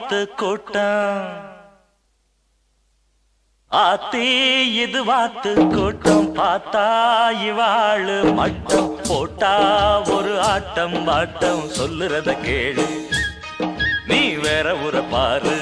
வாத்து கூட்டம் ஆத்தி இது வாத்து கூட்டம் பார்த்தா இவாளு மட்டம் போட்டா ஒரு ஆட்டம் பாட்டம் சொல்லுறத கேளு நீ வேற ஊரை பாரு